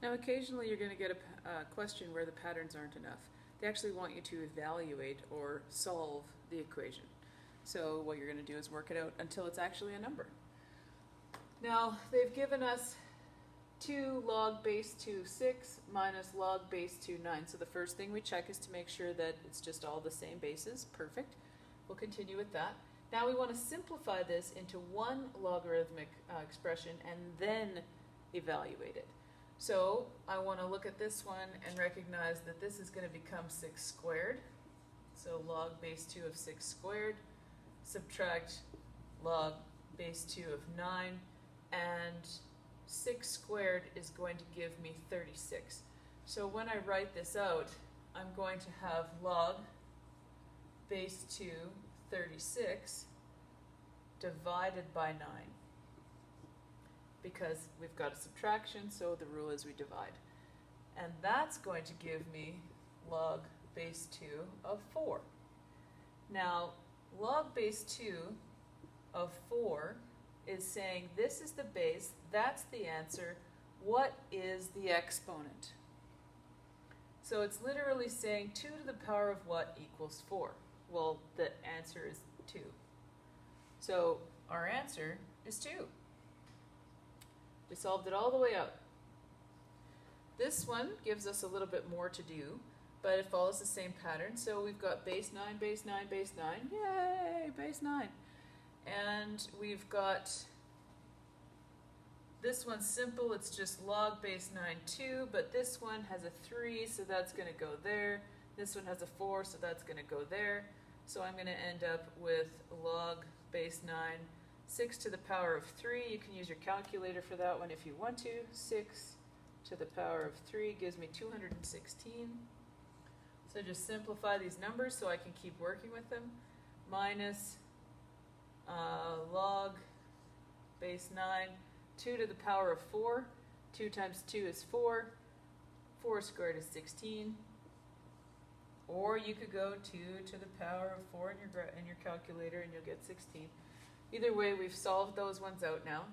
Now, occasionally you're going to get a question where the patterns aren't enough. They actually want you to evaluate or solve the equation. So what you're going to do is work it out until it's actually a number. Now, they've given us 2 log base 2 6 minus log base 2 9. So the first thing we check is to make sure that it's just all the same bases. Perfect. We'll continue with that. Now we want to simplify this into one logarithmic expression and then evaluate it. So I want to look at this one and recognize that this is going to become 6 squared. So log base 2 of 6 squared, subtract log base 2 of 9, and 6 squared is going to give me 36. So when I write this out, I'm going to have log base 2 36 divided by 9. Because we've got a subtraction, so the rule is we divide. And that's going to give me log base 2 of 4. Now, log base 2 of 4 is saying this is the base, that's the answer, what is the exponent? So it's literally saying 2 to the power of what equals 4? Well, the answer is 2. So our answer is 2. We solved it all the way out. This one gives us a little bit more to do, but it follows the same pattern. So we've got base 9, base 9, base 9. Yay, base 9. And we've got, this one's simple, it's just log base 9, 2, but this one has a 3, so that's going to go there. This one has a 4, so that's going to go there. So I'm going to end up with log base 9, 6 to the power of 3. You can use your calculator for that one if you want to. 6 to the power of 3 gives me 216. So just simplify these numbers so I can keep working with them. Minus log base 9, 2 to the power of 4. 2 times 2 is 4. 4 squared is 16. Or you could go 2 to the power of 4 in your calculator and you'll get 16. Either way, we've solved those ones out now.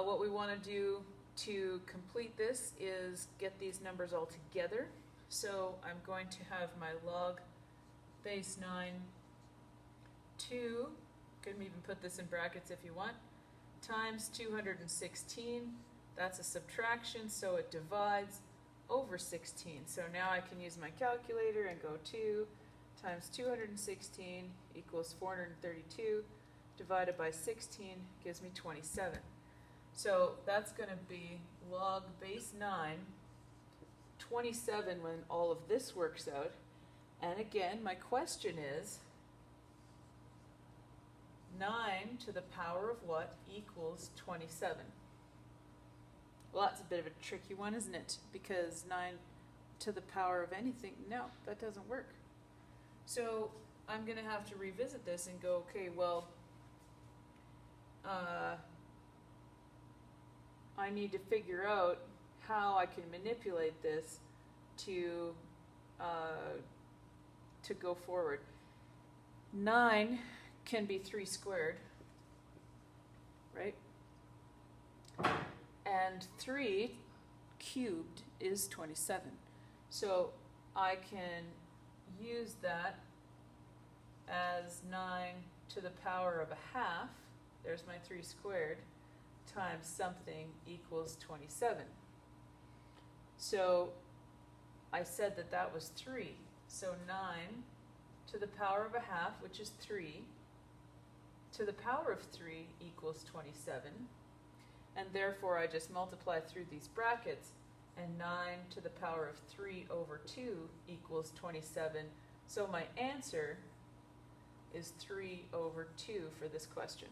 What we want to do to complete this is get these numbers all together. So I'm going to have my log base 9, 2, you can even put this in brackets if you want, times 216. That's a subtraction, so it divides over 16. So now I can use my calculator and go 2 times 216 equals 432. Divided by 16 gives me 27. So that's going to be log base 9, 27 when all of this works out. And again, my question is 9 to the power of what equals 27? Well, that's a bit of a tricky one, isn't it? Because 9 to the power of anything, no, that doesn't work. So I'm going to have to revisit this and go, okay, well, I need to figure out how I can manipulate this to go forward. 9 can be 3 squared, right? And 3 cubed is 27. So I can use that as 9 to the power of a half. There's my 3 squared times something equals 27. So I said that that was 3. So 9 to the power of a half, which is 3, to the power of 3 equals 27. And therefore I just multiply through these brackets, and 9 to the power of 3 over 2 equals 27. So my answer is 3 over 2 for this question.